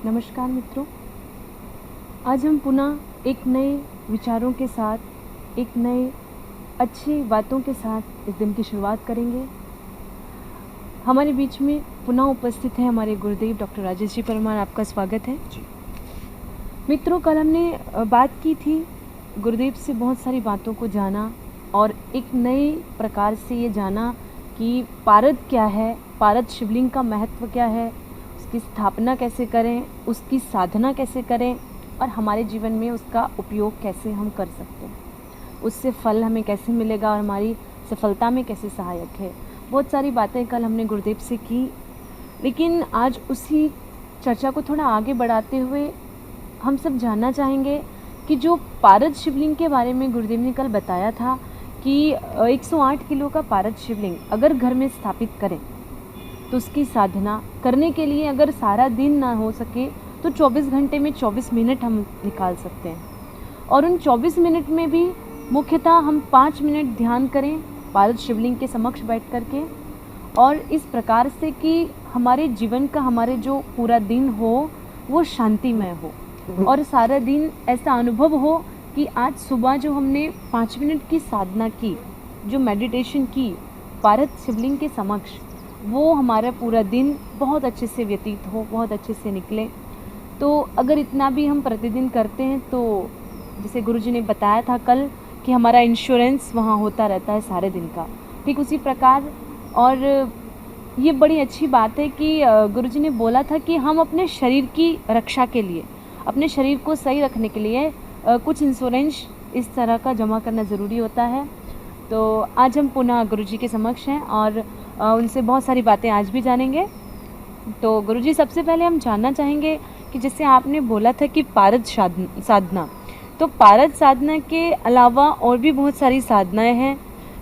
नमस्कार मित्रों, आज हम पुनः एक नए विचारों के साथ, एक नए अच्छी बातों के साथ इस दिन की शुरुआत करेंगे। हमारे बीच में पुनः उपस्थित है हमारे गुरुदेव डॉक्टर राजेश जी परमार। आपका स्वागत है जी। मित्रों। कल हमने बात की थी, गुरुदेव से बहुत सारी बातों को जाना और एक नए प्रकार से ये जाना कि पारद क्या है, पारद शिवलिंग का महत्व क्या है, उसकी स्थापना कैसे करें, उसकी साधना कैसे करें और हमारे जीवन में उसका उपयोग कैसे हम कर सकते हैं, उससे फल हमें कैसे मिलेगा और हमारी सफलता में कैसे सहायक है। बहुत सारी बातें कल हमने गुरुदेव से की, लेकिन आज उसी चर्चा को थोड़ा आगे बढ़ाते हुए हम सब जानना चाहेंगे कि जो पारद शिवलिंग के बारे में गुरुदेव ने कल बताया था कि 108 किलो का पारद शिवलिंग अगर घर में स्थापित करें तो उसकी साधना करने के लिए अगर सारा दिन ना हो सके तो 24 घंटे में 24 मिनट हम निकाल सकते हैं। और उन 24 मिनट में भी मुख्यतः हम 5 मिनट ध्यान करें पारद शिवलिंग के समक्ष बैठ करके, और इस प्रकार से कि हमारे जीवन का, हमारे जो पूरा दिन हो वो शांतिमय हो और सारा दिन ऐसा अनुभव हो कि आज सुबह जो हमने 5 मिनट की साधना की, जो मेडिटेशन की पारद शिवलिंग के समक्ष, वो हमारा पूरा दिन बहुत अच्छे से व्यतीत हो, बहुत अच्छे से निकले। तो अगर इतना भी हम प्रतिदिन करते हैं तो जैसे गुरुजी ने बताया था कल कि हमारा इंश्योरेंस वहाँ होता रहता है सारे दिन का, ठीक उसी प्रकार। और ये बड़ी अच्छी बात है कि गुरुजी ने बोला था कि हम अपने शरीर की रक्षा के लिए, अपने शरीर को सही रखने के लिए कुछ इंश्योरेंस इस तरह का जमा करना ज़रूरी होता है। तो आज हम पुनः गुरुजी के समक्ष हैं और उनसे बहुत सारी बातें आज भी जानेंगे। तो गुरुजी, सबसे पहले हम जानना चाहेंगे कि जैसे आपने बोला था कि पारद साधना, तो पारद साधना के अलावा और भी बहुत सारी साधनाएं हैं,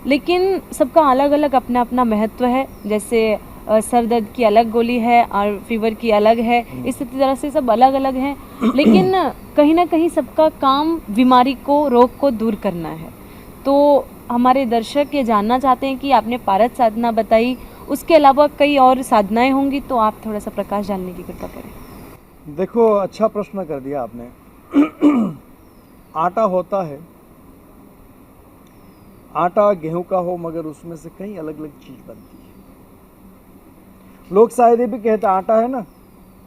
लेकिन सबका अलग अलग अपना अपना महत्व है। जैसे सर दर्द की अलग गोली है और फीवर की अलग है, इस तरह से सब अलग अलग हैं, लेकिन कहीं ना कहीं सबका काम बीमारी को, रोग को दूर करना है। तो हमारे दर्शक ये जानना चाहते हैं कि आपने पारद साधना बताई, उसके अलावा कई और साधनाएं होंगी, तो आप थोड़ा सा प्रकाश डालने की कृपा करें। देखो, अच्छा प्रश्न कर दिया आपने। आटा होता है, आटा गेहूं का हो, मगर उसमें से कई अलग अलग चीज बनती है। लोग शायद ये भी कहते हैं आटा है ना,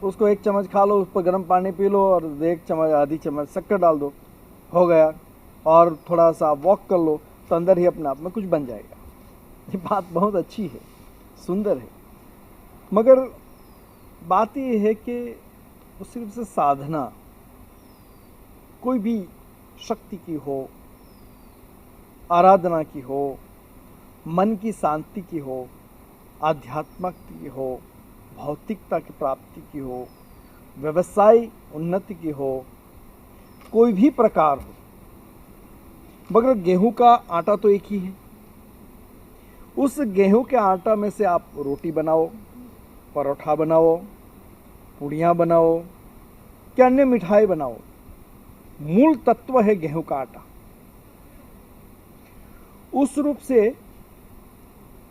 उसको एक चम्मच खा लो, उस पर गर्म पानी पी लो और एक चम्मच, आधी चम्मच शक्कर डाल दो, हो गया। और थोड़ा सा वॉक कर लो तो अंदर ही अपने आप में कुछ बन जाएगा। ये बात बहुत अच्छी है, सुंदर है, मगर बात ये है कि वो सिर्फ से साधना, कोई भी शक्ति की हो, आराधना की हो, मन की शांति की हो, आध्यात्मिक की हो, भौतिकता की प्राप्ति की हो, व्यवसाय उन्नति की हो, कोई भी प्रकार हो, मगर गेहूं का आटा तो एक ही है। उस गेहूं के आटा में से आप रोटी बनाओ, परोठा बनाओ, पूड़ियाँ बनाओ, क्या अन्य मिठाई बनाओ, मूल तत्व है गेहूं का आटा। उस रूप से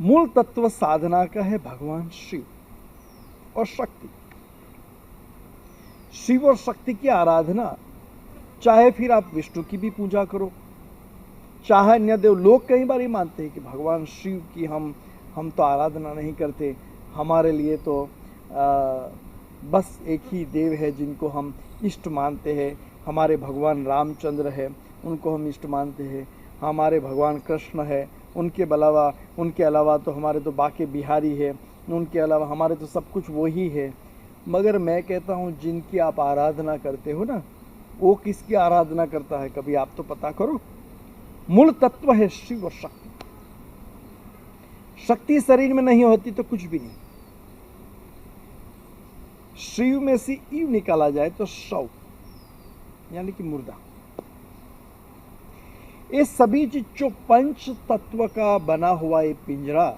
मूल तत्व साधना का है भगवान शिव और शक्ति। शिव और शक्ति की आराधना, चाहे फिर आप विष्णु की भी पूजा करो, चाहे अन्य देव। लोग कई बार ये मानते हैं कि भगवान शिव की हम तो आराधना नहीं करते, हमारे लिए तो बस एक ही देव है जिनको हम इष्ट मानते हैं। हमारे भगवान रामचंद्र है, उनको हम इष्ट मानते हैं। हमारे भगवान कृष्ण है, उनके अलावा तो हमारे तो बाके बिहारी है, उनके अलावा हमारे तो सब कुछ वही है। मगर मैं कहता हूँ, जिनकी आप आराधना करते हो ना, वो किसकी आराधना करता है, कभी आप तो पता करो। मूल तत्व है शिव और शक्ति। शक्ति शरीर में नहीं होती तो कुछ भी नहीं। शिव में से ईव निकाला जाए तो शव, यानी कि मुर्दा। ये सभी चीज जो पंच तत्व का बना हुआ ये पिंजरा,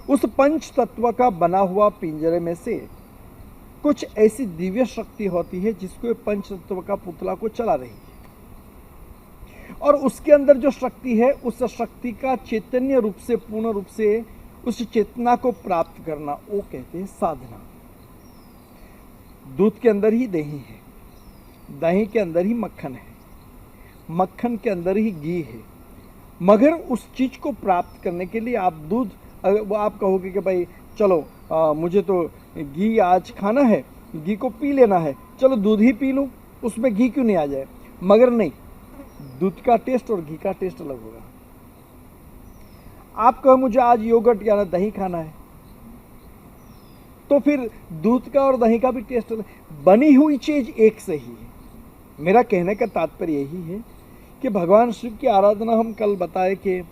उस पंच तत्व का बना हुआ पिंजरे में से कुछ ऐसी दिव्य शक्ति होती है जिसको पंच तत्व का पुतला को चला रही है, और उसके अंदर जो शक्ति है, उस शक्ति का चैतन्य रूप से, पूर्ण रूप से उस चेतना को प्राप्त करना, वो कहते हैं साधना। दूध के अंदर ही दही है, दही के अंदर ही मक्खन है, मक्खन के अंदर ही घी है। मगर उस चीज को प्राप्त करने के लिए आप दूध, आप कहोगे कि भाई चलो मुझे तो घी आज खाना है, घी को पी लेना है, चलो दूध ही पी लूं, उसमें घी क्यों नहीं आ जाए। मगर नहीं, दूध का टेस्ट और घी का टेस्ट अलग होगा। आप कहो मुझे आज योगर्ट या दही खाना है, तो फिर दूध का और दही का भी टेस्ट अलग। बनी हुई चीज एक से ही है। मेरा कहने का तात्पर्य यही है कि भगवान शिव की आराधना, हम कल बताए कि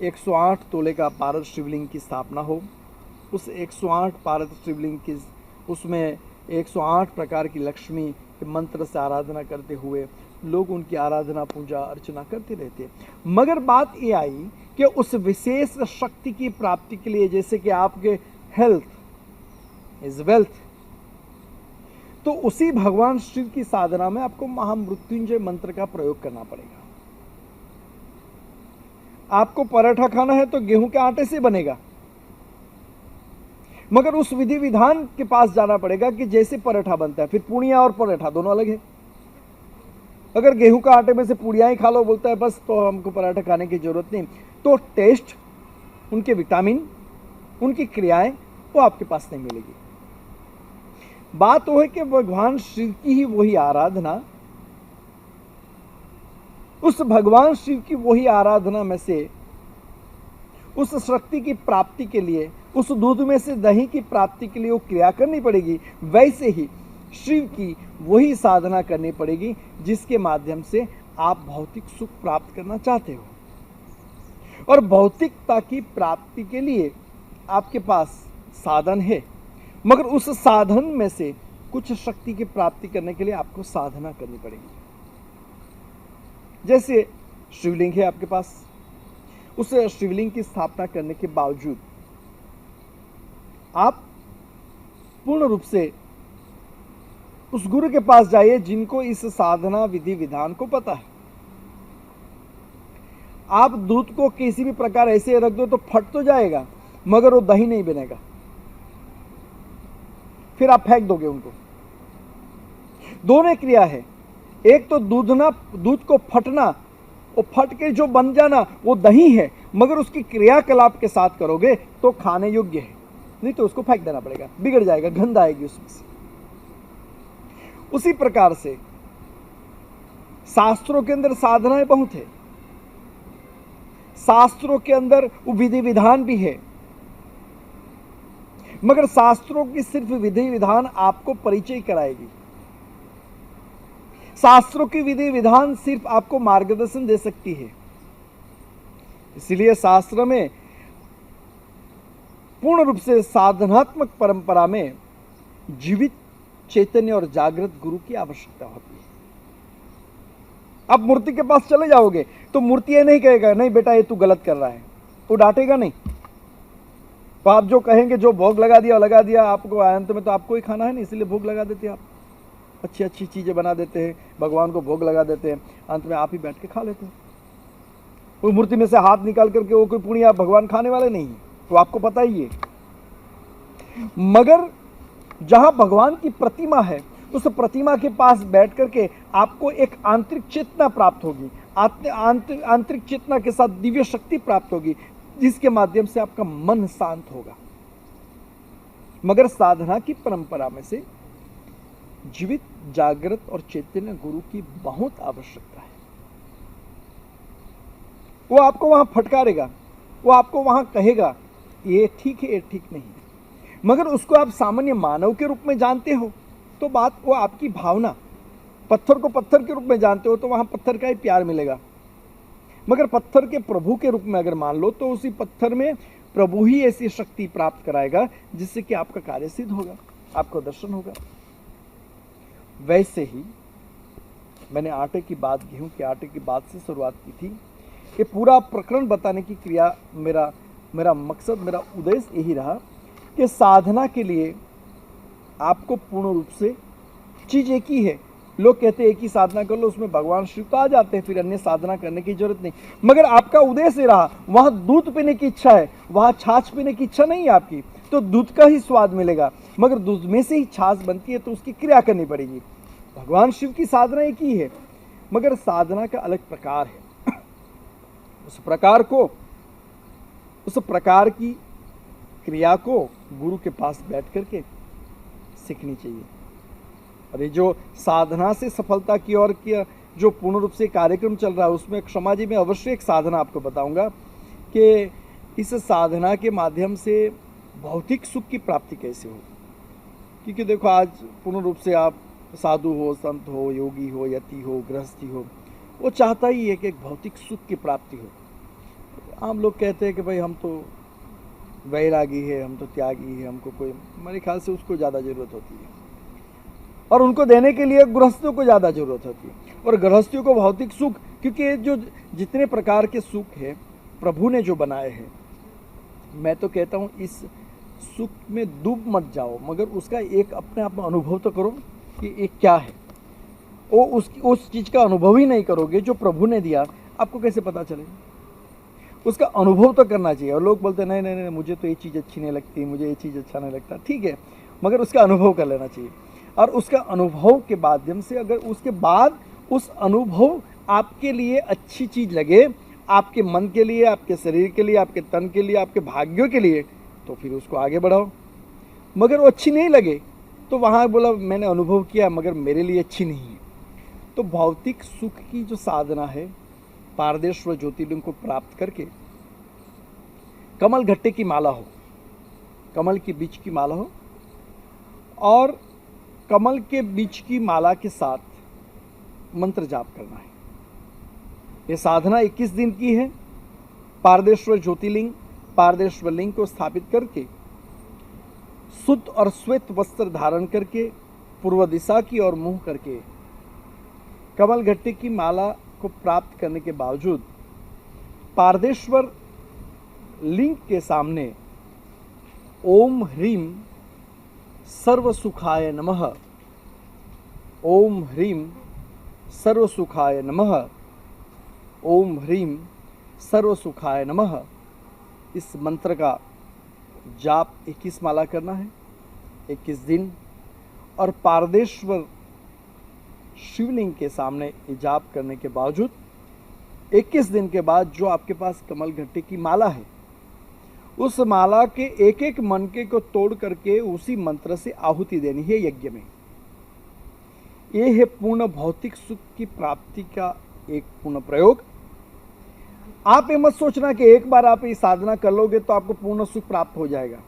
108 तोले का पारद शिवलिंग की स्थापना हो, उस 108 पारद शिवलिंग की उसमें 108 प्रकार की लक्ष्मी के मंत्र से आराधना करते हुए लोग उनकी आराधना पूजा अर्चना करते रहते। मगर बात ये आई कि उस विशेष शक्ति की प्राप्ति के लिए, जैसे कि आपके हेल्थ इज वेल्थ, तो उसी भगवान शिव की साधना में आपको महामृत्युंजय मंत्र का प्रयोग करना पड़ेगा। आपको पराठा खाना है तो गेहूं के आटे से बनेगा, मगर उस विधि विधान के पास जाना पड़ेगा कि जैसे पराठा बनता है। फिर पूड़ियां और पराठा दोनों अलग है। अगर गेहूं का आटे में से पूड़ियां ही खा लो बोलता है बस, तो हमको पराठा खाने की जरूरत नहीं। तो टेस्ट, उनके विटामिन, उनकी क्रियाएं वो आपके पास नहीं मिलेगी। बात वो है कि भगवान शिव की ही वही आराधना, उस भगवान शिव की वही आराधना में से उस शक्ति की प्राप्ति के लिए, उस दूध में से दही की प्राप्ति के लिए वो क्रिया करनी पड़ेगी। वैसे ही शिव की वही साधना करनी पड़ेगी जिसके माध्यम से आप भौतिक सुख प्राप्त करना चाहते हो। और भौतिकता की प्राप्ति के लिए आपके पास साधन है, मगर उस साधन में से कुछ शक्ति की प्राप्ति करने के लिए आपको साधना करनी पड़ेगी। जैसे शिवलिंग है आपके पास, उस शिवलिंग की स्थापना करने के बावजूद आप पूर्ण रूप से उस गुरु के पास जाइए जिनको इस साधना विधि विधान को पता है। आप दूध को किसी भी प्रकार ऐसे रख दो तो फट तो जाएगा, मगर वो दही नहीं बनेगा, फिर आप फेंक दोगे उनको। दोनों क्रिया है, एक तो दूध को फटना, वो फट के जो बन जाना वो दही है, मगर उसकी क्रियाकलाप के साथ करोगे तो खाने योग्य है, नहीं तो उसको फेंक देना पड़ेगा, बिगड़ जाएगा, गंध आएगी उसमें से। उसी प्रकार से शास्त्रों के अंदर साधनाएं बहुत है, शास्त्रों के अंदर विधि विधान भी है, मगर शास्त्रों की सिर्फ विधि विधान आपको परिचय कराएगी। शास्त्रों की विधि विधान सिर्फ आपको मार्गदर्शन दे सकती है। इसलिए शास्त्र में पूर्ण रूप से साधनात्मक परंपरा में जीवित चैतन्य और जागृत गुरु की आवश्यकता होती है। आप मूर्ति के पास चले जाओगे तो मूर्ति ये नहीं कहेगा नहीं बेटा ये तू गलत कर रहा है, वो डांटेगा नहीं। तो आप जो कहेंगे, जो भोग लगा दिया, आपको अंत में तो आपको ही खाना है ना, इसलिए भोग लगा देते हैं। आप अच्छी अच्छी चीजें बना देते हैं, भगवान को भोग लगा देते हैं, अंत में आप ही बैठ के खा लेते हैं। वो मूर्ति में से हाथ निकाल करके वो कोई पुण्य भगवान खाने वाले नहीं है, तो आपको पता ही है। मगर जहां भगवान की प्रतिमा है, उस प्रतिमा के पास बैठ करके आपको एक आंतरिक चेतना प्राप्त होगी, आंतरिक चेतना के साथ दिव्य शक्ति प्राप्त होगी, जिसके माध्यम से आपका मन शांत होगा। मगर साधना की परंपरा में से जीवित जागृत और चैतन्य गुरु की बहुत आवश्यकता है। वो आपको वहां फटकारेगा, वो आपको वहां कहेगा ये ठीक है, ये ठीक नहीं है। मगर उसको आप सामान्य मानव के रूप में जानते हो तो बात वो आपकी भावना, पत्थर को पत्थर के रूप में जानते हो तो वहां पत्थर का ही प्यार मिलेगा। मगर पत्थर के प्रभु के रूप में अगर मान लो तो उसी पत्थर में प्रभु ही ऐसी शक्ति प्राप्त कराएगा जिससे कि आपका कार्य सिद्ध होगा, आपको दर्शन होगा। वैसे ही मैंने आटे की बात, गेहूं के आटे की बात से शुरुआत की थी। ये पूरा प्रकरण बताने की क्रिया मेरा मकसद, मेरा उद्देश्य यही रहा कि साधना के लिए आपको पूर्ण रूप से चीज एक ही है। लोग कहते हैं एक ही साधना कर लो, उसमें भगवान शिव तो आ जाते हैं, फिर अन्य साधना करने की जरूरत नहीं। मगर आपका उद्देश्य रहा, वहां दूध पीने की इच्छा है, वहां छाछ पीने की इच्छा नहीं है आपकी, तो दूध का ही स्वाद मिलेगा, मगर दूध में से ही छाछ बनती है तो उसकी क्रिया करनी पड़ेगी। भगवान शिव की साधना एक ही है, मगर साधना का अलग प्रकार है। उस प्रकार की क्रिया को गुरु के पास बैठ करके सीखनी चाहिए। और ये जो साधना से सफलता की ओर की जो पूर्ण रूप से कार्यक्रम चल रहा है, उसमें क्षमा जी मैं अवश्य एक साधना आपको बताऊंगा कि इस साधना के माध्यम से भौतिक सुख की प्राप्ति कैसे हो। क्योंकि देखो, आज पूर्ण रूप से आप साधु हो, संत हो, योगी हो, यति हो, गृहस्थी हो, वो चाहता ही है कि एक भौतिक सुख की प्राप्ति हो। आम लोग कहते हैं कि भाई हम तो वैरागी है, हम तो त्यागी है, हमको कोई, मेरे ख्याल से उसको ज़्यादा ज़रूरत होती है, और उनको देने के लिए गृहस्थियों को ज़्यादा ज़रूरत होती है। और गृहस्थियों को भौतिक सुख, क्योंकि जो जितने प्रकार के सुख है प्रभु ने जो बनाए हैं, मैं तो कहता हूँ इस सुख में डूब मत जाओ, मगर उसका एक अपने आप में अनुभव तो करो कि एक क्या है। वो उस चीज़ का अनुभव ही नहीं करोगे जो प्रभु ने दिया, आपको कैसे पता चलेगा। उसका अनुभव तो करना चाहिए। और लोग बोलते हैं नहीं नहीं नहीं, मुझे तो ये चीज़ अच्छी नहीं लगती, मुझे ये चीज़ अच्छा नहीं लगता, ठीक है, मगर उसका अनुभव कर लेना चाहिए। और उसका अनुभव के माध्यम से अगर उसके बाद उस अनुभव आपके लिए अच्छी चीज़ लगे, आपके मन के लिए, आपके शरीर के लिए, आपके तन के लिए, आपके भाग्यों के लिए, तो फिर उसको आगे बढ़ाओ। मगर वो अच्छी नहीं लगे तो वहाँ बोला मैंने अनुभव किया मगर मेरे लिए अच्छी नहीं है। तो भौतिक सुख की जो साधना है, पारदेश्वर ज्योतिर्लिंग को प्राप्त करके कमल घट्टे की माला हो, कमल के बीज की माला हो, और कमल के बीज की माला के साथ मंत्र जाप करना है। ये साधना 21 दिन की है। पारदेश्वर ज्योतिर्लिंग, पारदेश्वर लिंग को स्थापित करके शुद्ध और श्वेत वस्त्र धारण करके पूर्व दिशा की ओर मुंह करके कमल घट्टे की माला को प्राप्त करने के बावजूद पारदेश्वर लिंग के सामने ओम ह्रीम सर्व सुखाय नमः, ओम ह्रीम सर्व सुखाय नमः, ओम ह्रीम सर्व सुखाय नमः, इस मंत्र का जाप 21 माला करना है, 21 दिन। और पारदेश्वर शिवलिंग के सामने ये जाप करने के बावजूद 21 दिन के बाद जो आपके पास कमल घट्टे की माला है, उस माला के एक एक मनके को तोड़ करके उसी मंत्र से आहुति देनी है यज्ञ में। ये है पूर्ण भौतिक सुख की प्राप्ति का एक पूर्ण प्रयोग। आप ये मत सोचना कि एक बार आप ये साधना कर लोगे तो आपको पूर्ण सुख प्राप्त हो जाएगा।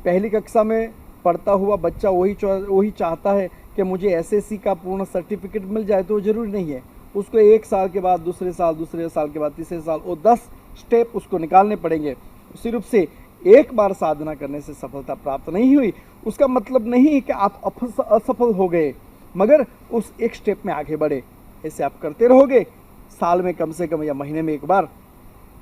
पहली कक्षा में पढ़ता हुआ बच्चा वही चाहता है कि मुझे एसएससी का पूर्ण सर्टिफिकेट मिल जाए, तो जरूरी नहीं है। उसको 1 साल के बाद दूसरे साल के बाद तीसरे साल, और 10 स्टेप उसको निकालने पड़ेंगे। उसी रूप से एक बार साधना करने से सफलता प्राप्त नहीं हुई, उसका मतलब नहीं है कि आप असफल हो गए, मगर उस एक स्टेप में आगे बढ़े। ऐसे आप करते रहोगे साल में कम से कम या महीने में एक बार,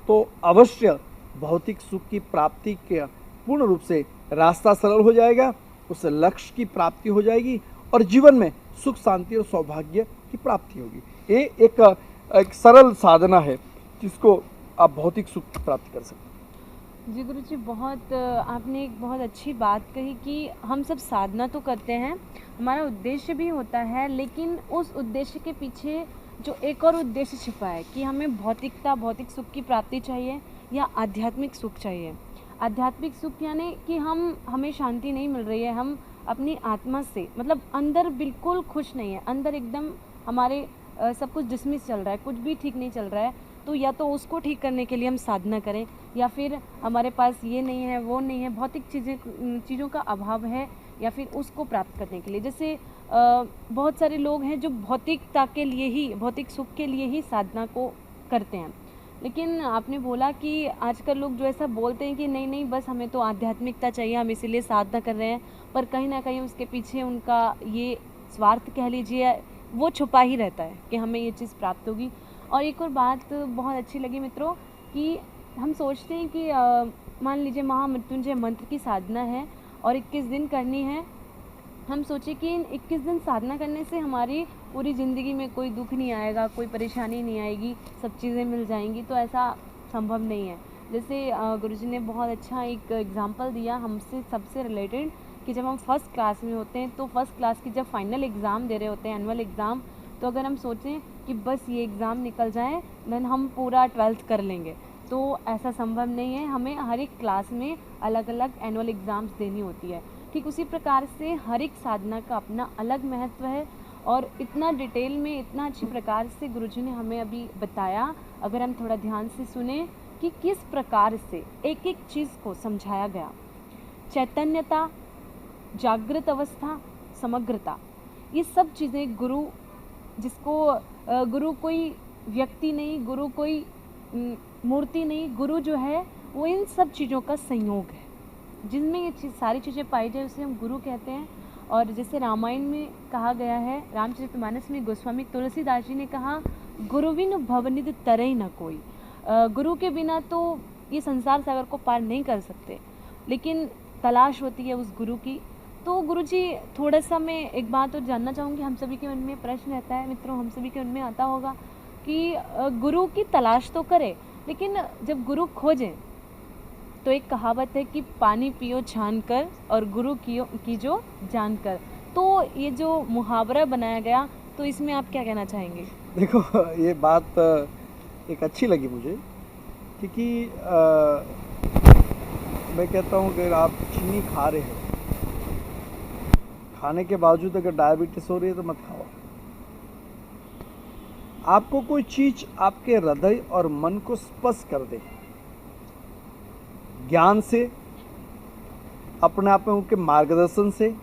तो अवश्य भौतिक सुख की प्राप्ति के पूर्ण रूप से रास्ता सरल हो जाएगा, उस लक्ष्य की प्राप्ति हो जाएगी और जीवन में सुख शांति और सौभाग्य की प्राप्ति होगी। ये एक सरल साधना है जिसको आप भौतिक सुख की प्राप्ति कर सकते हैं। जी गुरु जी, आपने एक बहुत अच्छी बात कही कि हम सब साधना तो करते हैं, हमारा उद्देश्य भी होता है, लेकिन उस उद्देश्य के पीछे जो एक और उद्देश्य छिपा है कि हमें भौतिक सुख की प्राप्ति चाहिए या आध्यात्मिक सुख चाहिए। आध्यात्मिक सुख यानी कि हमें शांति नहीं मिल रही है, हम अपनी आत्मा से, मतलब अंदर बिल्कुल खुश नहीं है, अंदर एकदम हमारे सब कुछ डिसमिस चल रहा है, कुछ भी ठीक नहीं चल रहा है। तो या तो उसको ठीक करने के लिए हम साधना करें, या फिर हमारे पास ये नहीं है, वो नहीं है, भौतिक चीज़ों का अभाव है, या फिर उसको प्राप्त करने के लिए। जैसे बहुत सारे लोग हैं जो भौतिकता के लिए ही, भौतिक सुख के लिए ही साधना को करते हैं। लेकिन आपने बोला कि आजकल लोग जो ऐसा बोलते हैं कि नहीं नहीं, बस हमें तो आध्यात्मिकता चाहिए, हम इसीलिए साधना कर रहे हैं, पर कहीं ना कहीं उसके पीछे उनका ये स्वार्थ कह लीजिए वो छुपा ही रहता है कि हमें ये चीज़ प्राप्त होगी। और एक और बात बहुत अच्छी लगी मित्रों कि हम सोचते हैं कि मान लीजिए महामृत्युंजय मंत्र की साधना है और 21 दिन करनी है। हम सोचे कि इन 21 दिन साधना करने से हमारी पूरी ज़िंदगी में कोई दुख नहीं आएगा, कोई परेशानी नहीं आएगी, सब चीज़ें मिल जाएंगी, तो ऐसा संभव नहीं है। जैसे गुरुजी ने बहुत अच्छा एक एग्जांपल दिया हमसे सबसे रिलेटेड कि जब हम फर्स्ट क्लास में होते हैं तो फर्स्ट क्लास की जब फाइनल एग्ज़ाम दे रहे होते हैं एनुअल एग्ज़ाम, तो अगर हम सोचें कि बस ये एग्ज़ाम निकल जाए देन हम पूरा 12th कर लेंगे, तो ऐसा संभव नहीं है। हमें हर एक क्लास में अलग अलग एनुअल एग्ज़ाम्स देनी होती है। ठीक उसी प्रकार से हर एक साधना का अपना अलग महत्व है और इतना डिटेल में इतना अच्छी प्रकार से गुरुजी ने हमें अभी बताया, अगर हम थोड़ा ध्यान से सुने कि किस प्रकार से एक एक चीज़ को समझाया गया। चैतन्यता, जागृत अवस्था, समग्रता, ये सब चीज़ें गुरु, जिसको गुरु कोई व्यक्ति नहीं, गुरु कोई मूर्ति नहीं, गुरु जो है वो इन सब चीज़ों का संयोग है। जिनमें ये सारी चीज़ें पाई जाए उसे हम गुरु कहते हैं। और जैसे रामायण में कहा गया है, रामचरितमानस में गोस्वामी तुलसीदास जी ने कहा, गुरुविन भवनिधि तरई न कोई। गुरु के बिना तो ये संसार सागर को पार नहीं कर सकते, लेकिन तलाश होती है उस गुरु की। तो गुरुजी थोड़ा सा मैं एक बात और जानना चाहूँगी, हम सभी के मन में प्रश्न रहता है मित्रों, हम सभी के मन में आता होगा कि गुरु की तलाश तो करें, लेकिन जब गुरु खोजें तो एक कहावत है कि पानी पियो छान कर और गुरु की जो जान कर। तो ये जो मुहावरा बनाया गया, तो इसमें आप क्या कहना चाहेंगे? देखो, ये बात एक अच्छी लगी मुझे, क्योंकि मैं कहता हूँ कि अगर आप चीनी खा रहे हो, खाने के बावजूद अगर डायबिटीज हो रही है तो मत खाओ। आपको कोई चीज आपके हृदय और मन को स्पर्श कर दे, ज्ञान से, अपने आप में उनके मार्गदर्शन से,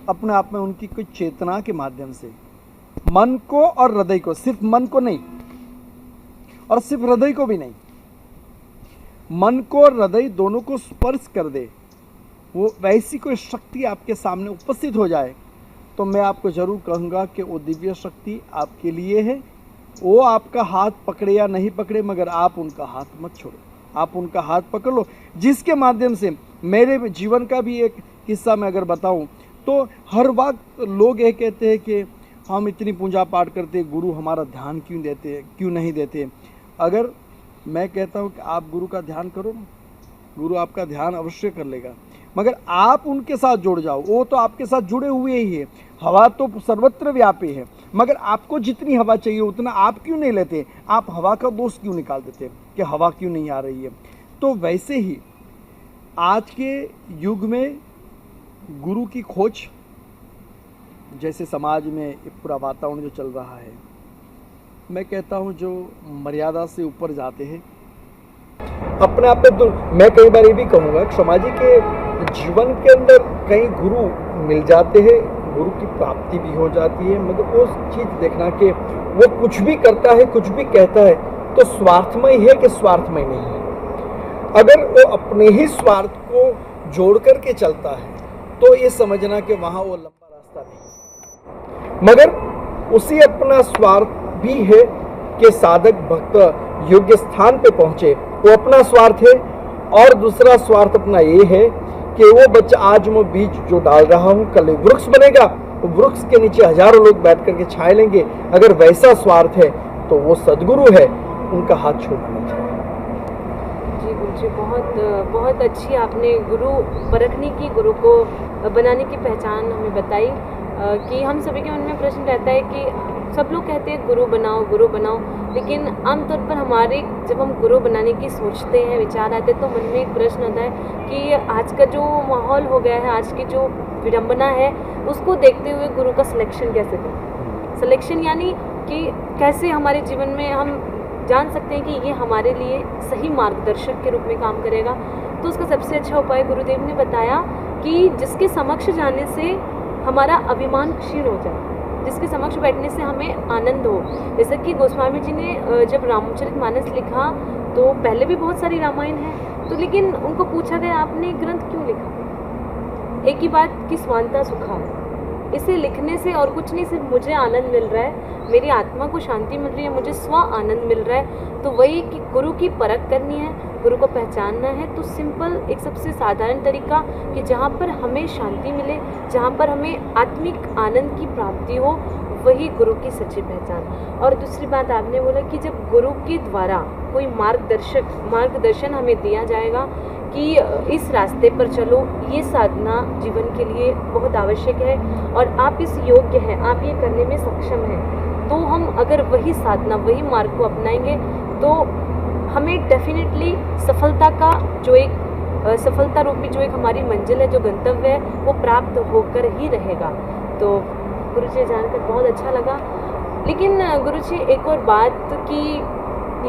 अपने आप में उनकी कोई चेतना के माध्यम से, मन को और हृदय को, सिर्फ मन को नहीं और सिर्फ हृदय को भी नहीं, मन को और हृदय दोनों को स्पर्श कर दे, वो वैसी कोई शक्ति आपके सामने उपस्थित हो जाए, तो मैं आपको जरूर कहूँगा कि वो दिव्य शक्ति आपके लिए है। वो आपका हाथ पकड़े या नहीं पकड़े, मगर आप उनका हाथ मत छोड़ो, आप उनका हाथ पकड़ लो। जिसके माध्यम से, मेरे जीवन का भी एक किस्सा मैं अगर बताऊं, तो हर वक्त लोग ये कहते हैं कि हम इतनी पूजा पाठ करते, गुरु हमारा ध्यान क्यों देते, क्यों नहीं देते। अगर मैं कहता हूं कि आप गुरु का ध्यान करो ना, गुरु आपका ध्यान अवश्य कर लेगा, मगर आप उनके साथ जुड़ जाओ। वो तो आपके साथ जुड़े हुए ही है, हवा तो सर्वत्र व्यापी है, मगर आपको जितनी हवा चाहिए उतना आप क्यों नहीं लेते? आप हवा का दोष क्यों निकाल देते कि हवा क्यों नहीं आ रही है? तो वैसे ही आज के युग में गुरु की खोज, जैसे समाज में एक पूरा वातावरण जो चल रहा है, मैं कहता हूँ जो मर्यादा से ऊपर जाते हैं, अपने आप में मैं कई बार ये भी कहूँगा कि समाज के जीवन के अंदर कई गुरु मिल जाते हैं, गुरु की प्राप्ति भी हो जाती है, मगर वो चीज़ देखना कि वो कुछ भी करता है, कुछ भी कहता है तो स्वार्थमय है कि स्वार्थमय नहीं है। अगर वो अपने ही स्वार्थ को जोड़ करके चलता है तो ये समझना कि वहाँ वो लंबा रास्ता नहीं, मगर उसी अपना स्वार्थ भी है कि साधक भक्त योग्य स्थान पे पहुँचे, वो अपना स्वार्थ है। और दूसरा स्वार्थ अपना ये है कि वो बच्चा, आज मैं बीज जो डाल रहा हूँ कल वृक्ष बनेगा, वो वृक्ष के नीचे हजारों लोग बैठ करके छाए लेंगे। अगर वैसा स्वार्थ है तो वो सदगुरु है, उनका हाथ छोड़ना चाहिए। जी गुरुजी, बहुत अच्छी आपने गुरु परखने की, गुरु को बनाने की पहचान हमें बताई। कि हम सभी के मन में प्रश्न रहता है कि सब लोग कहते हैं गुरु बनाओ, लेकिन आमतौर पर हमारे जब हम गुरु बनाने की सोचते हैं, विचार आते हैं, तो मन में एक प्रश्न आता है कि आज का जो माहौल हो गया है, आज की जो विडंबना है, उसको देखते हुए गुरु का सिलेक्शन कैसे करें? सिलेक्शन यानी कि कैसे हमारे जीवन में हम जान सकते हैं कि ये हमारे लिए सही मार्गदर्शक के रूप में काम करेगा। तो उसका सबसे अच्छा उपाय गुरुदेव ने बताया कि जिसके समक्ष जाने से हमारा अभिमान क्षीण हो जाए, जिसके समक्ष बैठने से हमें आनंद हो। जैसे कि गोस्वामी जी ने जब रामचरितमानस लिखा तो पहले भी बहुत सारी रामायण है, तो लेकिन उनको पूछा गया आपने ग्रंथ क्यों लिखा? एक ही बात कि स्वांता सुखा, इसे लिखने से और कुछ नहीं, सिर्फ मुझे आनंद मिल रहा है, मेरी आत्मा को शांति मिल रही है, मुझे स्व आनंद मिल रहा है। तो वही कि गुरु की परख करनी है, गुरु को पहचानना है। तो सिंपल एक सबसे साधारण तरीका कि जहाँ पर हमें शांति मिले, जहाँ पर हमें आत्मिक आनंद की प्राप्ति हो, वही गुरु की सच्ची पहचान। और दूसरी बात आपने बोला कि जब गुरु के द्वारा कोई मार्गदर्शन हमें दिया जाएगा कि इस रास्ते पर चलो, ये साधना जीवन के लिए बहुत आवश्यक है और आप इस योग्य हैं, आप ये करने में सक्षम हैं, तो हम अगर वही साधना, वही मार्ग को अपनाएंगे तो हमें डेफिनेटली सफलता का जो एक सफलता रूपी जो एक हमारी मंजिल है, जो गंतव्य है, वो प्राप्त होकर ही रहेगा। तो गुरुजी जानकर बहुत अच्छा लगा। लेकिन गुरुजी एक और बात कि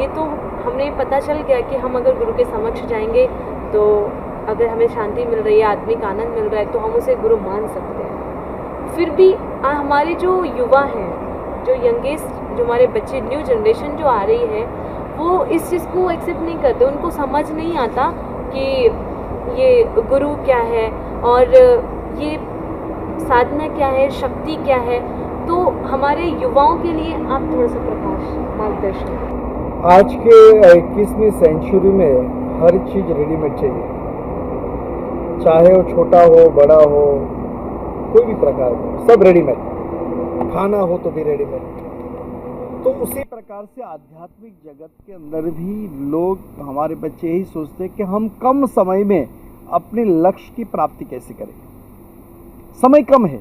ये तो हमें पता चल गया कि हम अगर गुरु के समक्ष जाएंगे तो अगर हमें शांति मिल रही है, आत्मिक आनंद मिल रहा है, तो हम उसे गुरु मान सकते हैं। फिर भी हमारे जो युवा हैं, जो यंगेस्ट, जो हमारे बच्चे, न्यू जनरेशन जो आ रही है, वो इस चीज़ को एक्सेप्ट नहीं करते। उनको समझ नहीं आता कि ये गुरु क्या है और ये साधना क्या है, शक्ति क्या है। तो हमारे युवाओं के लिए आप थोड़ा सा प्रकाश, मार्गदर्शन। आज के 21वीं सेंचुरी में हर चीज़ रेडीमेड चाहिए, चाहे वो छोटा हो, बड़ा हो, कोई भी प्रकार हो, सब रेडीमेड। खाना हो तो भी रेडीमेड। तो उसी प्रकार से आध्यात्मिक जगत के अंदर भी लोग, हमारे बच्चे यही सोचते हैं कि हम कम समय में अपने लक्ष्य की प्राप्ति कैसे करें। समय कम है,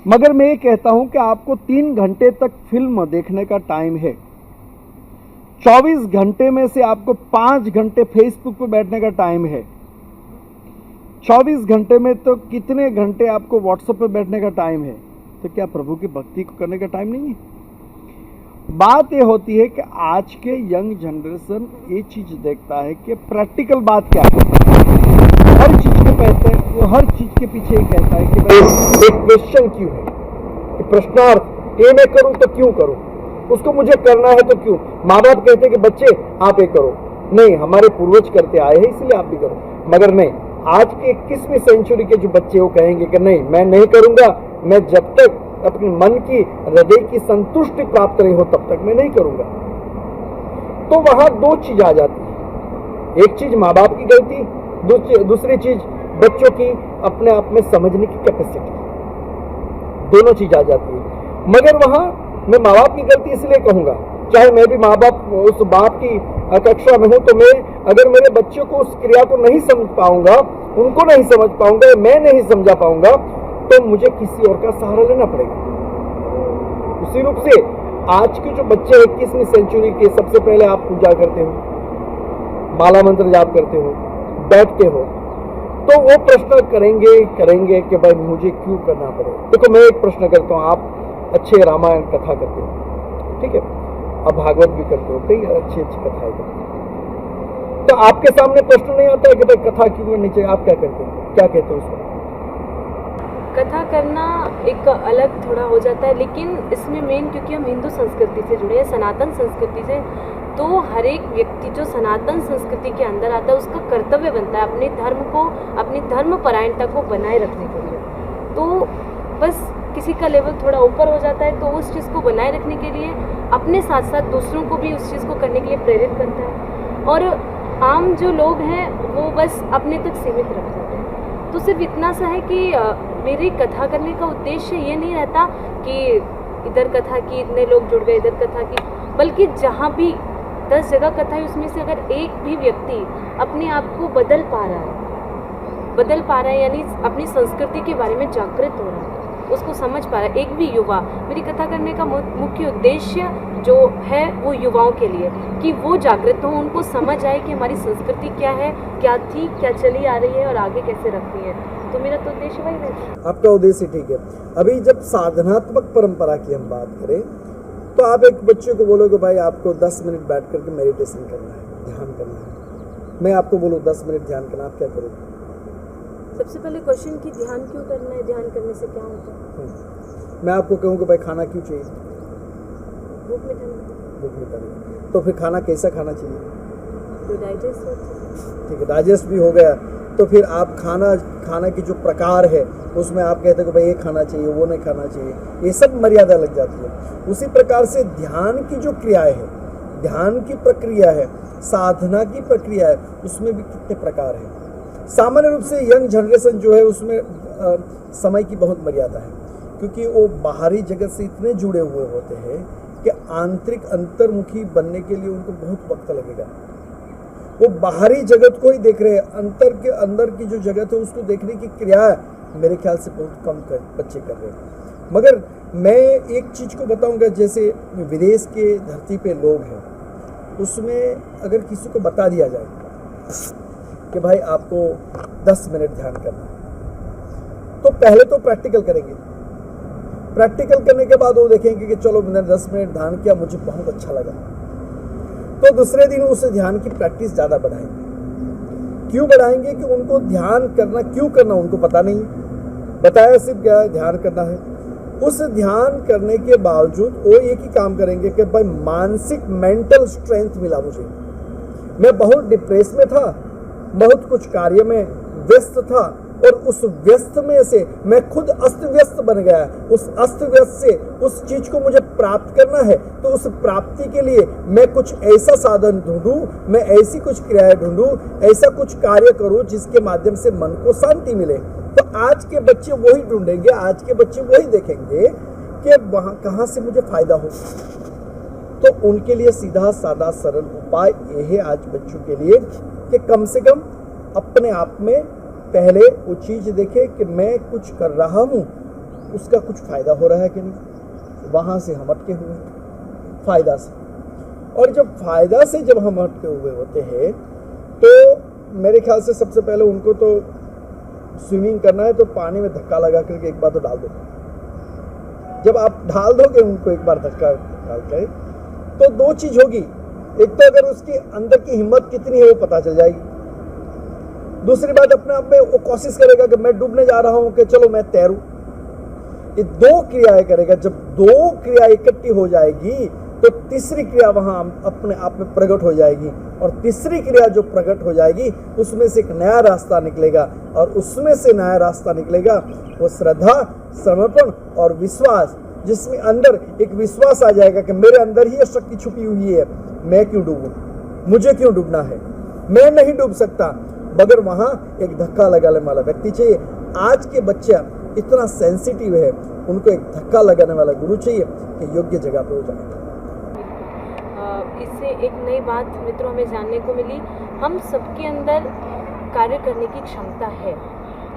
मगर मैं ये कहता हूं कि आपको 3 घंटे तक फिल्म देखने का टाइम है। 24 घंटे में से आपको 5 घंटे फेसबुक पे बैठने का टाइम है। 24 घंटे में तो कितने घंटे आपको व्हाट्सएप पे बैठने का टाइम है। तो क्या प्रभु की भक्ति को करने का टाइम नहीं है? बात ये होती है कि आज के यंग जनरेशन ये चीज देखता है कि प्रैक्टिकल बात क्या है। हर चीज को कहते हैं, वो हर चीज के पीछे ही कहता है कि भाई एक क्वेश्चन क्यों है, कि प्रश्नार्थ, ये मैं करूं तो क्यों करूं, उसको मुझे करना है तो क्यों। माँ बाप कहते हैं कि बच्चे आप ये करो, नहीं हमारे पूर्वज करते आए हैं इसलिए आप भी करो। मगर नहीं, आज के 21वीं सेंचुरी के जो बच्चे वो कहेंगे कि नहीं मैं नहीं करूंगा, मैं जब तक अपने मन की, हृदय की संतुष्टि प्राप्त नहीं हो तब तक मैं नहीं करूंगा। तो वहां 2 चीज आ जाती है, एक चीज माँ बाप की गलती, दूसरी चीज बच्चों की अपने आप में समझने की कैपेसिटी। दोनों चीज आ जाती है। मगर वहां मैं माँ बाप की गलती इसलिए कहूंगा, चाहे मैं भी माँ बाप उस बाप की कक्षा में हूं, तो मैं अगर मेरे बच्चों को उस क्रिया को नहीं समझ पाऊंगा, उनको नहीं समझ पाऊंगा, मैं नहीं समझा पाऊंगा, तो मुझे किसी और का सहारा लेना पड़ेगा। उसी रूप से आज के जो बच्चे 21वीं सेंचुरी के, सबसे पहले आप पूजा करते हो, माला मंत्र जाप करते हो, बैठते हो, तो वो प्रश्न करेंगे कि भाई मुझे क्यों करना पड़े। देखो मैं एक प्रश्न करता हूँ, आप अच्छे रामायण कथा करते हो, ठीक है, अब भागवत भी करते हो, कई अच्छी कथाएं करते हो, तो आपके सामने प्रश्न नहीं आता है कि भाई कथा क्यों करनी चाहिए, आप क्या करते हो, क्या कहते हो उसमें? कथा करना एक अलग थोड़ा हो जाता है, लेकिन इसमें मेन क्योंकि हम हिंदू संस्कृति से जुड़े हैं, सनातन संस्कृति से, तो हर एक व्यक्ति जो सनातन संस्कृति के अंदर आता है उसका कर्तव्य बनता है अपने धर्म को, अपनी धर्म परायणता को बनाए रखने के लिए। तो बस किसी का लेवल थोड़ा ऊपर हो जाता है तो उस चीज़ को बनाए रखने के लिए अपने साथ साथ दूसरों को भी उस चीज़ को करने के लिए प्रेरित करता है। और आम जो लोग हैं वो बस अपने तक सीमित रख जाते हैं। तो सिर्फ इतना सा है कि मेरी कथा करने का उद्देश्य ये नहीं रहता कि इधर कथा की इतने लोग जुड़ गए, इधर कथा की, बल्कि जहाँ भी 10 जगह कथा है उसमें से अगर एक भी व्यक्ति अपने आप को बदल पा रहा है यानी अपनी संस्कृति के बारे में जागृत हो रहा है, उसको समझ पा रहा है, एक भी युवा, मेरी कथा करने का मुख्य उद्देश्य जो है वो युवाओं के लिए कि वो जागृत हो, उनको समझ आए कि हमारी संस्कृति क्या है, क्या थी, क्या चली आ रही है और आगे कैसे रखनी है। तो मेरा तो उद्देश्य वही है। आपका उद्देश्य ठीक है। अभी जब साधनात्मक परंपरा की हम बात करें तो आप एक बच्चे को बोलोगे भाई आपको 10 मिनट बैठ करके मेडिटेशन करना है, ध्यान करना है। मैं आपको बोलूँ 10 मिनट ध्यान करना, आप क्या करोगे? सबसे पहले क्वेश्चन कि ध्यान क्यों करना है, ध्यान करने से क्या होता है? मैं आपको कहूँ कि भाई खाना क्यों चाहिए? भूख मिटाने। तो फिर खाना कैसा खाना चाहिए? तो डाइजेस्ट होता है। ठीक है, डाइजेस्ट भी हो गया तो फिर आप खाना की जो प्रकार है उसमें आप कहते हो कि भाई ये खाना चाहिए, वो नहीं खाना चाहिए, ये सब मर्यादा लग जाती है। उसी प्रकार से ध्यान की जो क्रियाएं है, ध्यान की प्रक्रिया है, साधना की प्रक्रिया है, उसमें भी कितने प्रकार हैं। सामान्य रूप से यंग जनरेशन जो है उसमें समय की बहुत मर्यादा है, क्योंकि वो बाहरी जगत से इतने जुड़े हुए होते हैं कि आंतरिक अंतर्मुखी बनने के लिए उनको बहुत वक्त लगेगा। वो बाहरी जगत को ही देख रहे हैं, अंतर के अंदर की जो जगत है उसको देखने की क्रिया मेरे ख्याल से बहुत कम बच्चे कर रहे हैं। मगर मैं एक चीज़ को बताऊंगा, जैसे विदेश के धरती पे लोग हैं, उसमें अगर किसी को बता दिया जाए कि भाई आपको 10 मिनट ध्यान करना है, तो पहले तो प्रैक्टिकल करेंगे। प्रैक्टिकल करने के बाद वो देखेंगे कि चलो मैंने 10 मिनट ध्यान किया, मुझे बहुत अच्छा लगा, तो दूसरे दिन उस ध्यान की प्रैक्टिस ज़्यादा बढ़ाएंगे। क्यों बढ़ाएंगे? कि उनको ध्यान करना क्यों करना उनको पता नहीं, बताया सिर्फ क्या ध्यान करना है। उस ध्यान करने के बावजूद वो एक ही काम करेंगे कि भाई मानसिक मेंटल स्ट्रेंथ मिला मुझे, मैं बहुत डिप्रेस में था, बहुत कुछ कार्य में व्यस्त था, और उस व्यस्त में से मैं खुद अस्त व्यस्त बन गया। उस अस्त व्यस्त से उस चीज को मुझे प्राप्त करना है, तो उस प्राप्ति के लिए मैं कुछ ऐसा साधन ढूंढूं, मैं ऐसी कुछ क्रियाएं ढूंढूं, ऐसा कुछ कार्य करूं जिसके माध्यम से मन को शांति मिले। तो आज के बच्चे वही ढूंढेंगे, आज के बच्चे वही देखेंगे कि वहां कहां से मुझे फायदा हो। तो उनके लिए सीधा साधा सरल उपाय यह है आज बच्चों के लिए कि कम से कम अपने आप में पहले वो चीज़ देखे कि मैं कुछ कर रहा हूँ, उसका कुछ फ़ायदा हो रहा है कि नहीं, वहाँ से हम अटके हुए फ़ायदा से। और जब फ़ायदा से जब हम अटके हुए होते हैं तो मेरे ख्याल से सबसे पहले उनको तो स्विमिंग करना है तो पानी में धक्का लगा करके एक बार तो डाल दो। जब आप डाल दोगे उनको एक बार धक्का डाल कर, तो दो चीज़ होगी, एक तो अगर उसके अंदर की हिम्मत कितनी है वो पता चल जाएगी, दूसरी बात अपने आप में वो कोशिश करेगा कि मैं डूबने जा रहा हूं कि चलो मैं तैरूं। ये दो क्रियाएं करेगा। जब दो क्रिया इकट्ठी हो जाएगी तो तीसरी क्रिया वहां अपने आप में प्रकट हो जाएगी, और तीसरी क्रिया जो प्रकट हो जाएगी उसमें से एक नया रास्ता निकलेगा, और उसमें से नया रास्ता निकलेगा वो श्रद्धा, समर्पण और विश्वास, जिसमें अंदर एक विश्वास आ जाएगा कि मेरे अंदर ही ये शक्ति छुपी हुई है, मैं क्यों डूबूं, मुझे क्यों डूबना है, मैं नहीं डूब सकता। मगर वहाँ एक धक्का लगाने वाला व्यक्ति चाहिए। आज के बच्चा इतना सेंसिटिव है, उनको एक धक्का लगाने वाला गुरु चाहिए कि योग्य जगह पे हो जाए। इससे एक नई बात मित्रों हमें जानने को मिली, हम सबके अंदर कार्य करने की क्षमता है,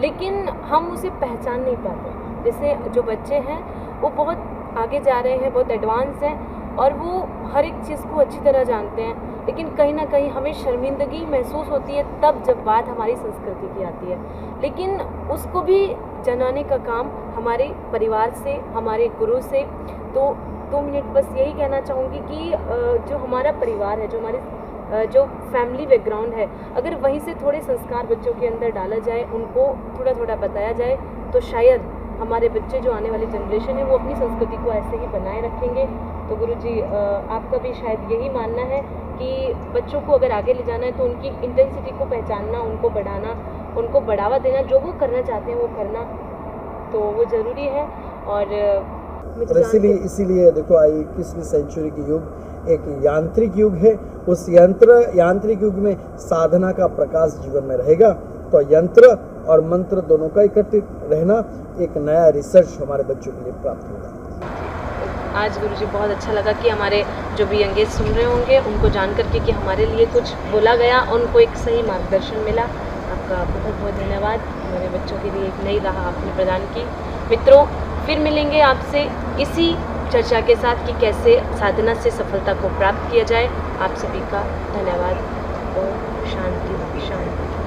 लेकिन हम उसे पहचान नहीं पाते। जैसे जो बच्चे हैं वो बहुत आगे जा रहे हैं, बहुत एडवांस हैं, और वो हर एक चीज़ को अच्छी तरह जानते हैं, लेकिन कहीं ना कहीं हमें शर्मिंदगी महसूस होती है तब जब बात हमारी संस्कृति की आती है। लेकिन उसको भी जनाने का काम हमारे परिवार से, हमारे गुरु से। तो 2 मिनट बस यही कहना चाहूँगी कि जो हमारा परिवार है, जो हमारे जो फैमिली बैकग्राउंड है, अगर वहीं से थोड़े संस्कार बच्चों के अंदर डाला जाए, उनको थोड़ा थोड़ा बताया जाए, तो शायद हमारे बच्चे, जो आने वाली जनरेशन है, वो अपनी संस्कृति को ऐसे ही बनाए रखेंगे। तो गुरुजी, आपका भी शायद यही मानना है कि बच्चों को अगर आगे ले जाना है तो उनकी इंटेंसिटी को पहचानना, उनको बढ़ाना, उनको बढ़ावा देना, जो वो करना चाहते हैं वो करना तो वो ज़रूरी है। और इसीलिए देखो 21वीं सेंचुरी की युग एक यांत्रिक युग है। उस यांत्रिक युग में साधना का प्रकाश जीवन में रहेगा, तो यंत्र और मंत्र दोनों का इकट्ठे रहना एक नया रिसर्च हमारे बच्चों के लिए प्राप्त होगा। आज गुरुजी बहुत अच्छा लगा कि हमारे जो भी यंगेज सुन रहे होंगे उनको जान करके कि हमारे लिए कुछ बोला गया, उनको एक सही मार्गदर्शन मिला। आपका बहुत बहुत धन्यवाद। हमारे बच्चों के लिए एक नई राह आपने प्रदान की। मित्रों, फिर मिलेंगे आपसे इसी चर्चा के साथ कि कैसे साधना से सफलता को प्राप्त किया जाए। आप सभी का धन्यवाद और शांति शांति।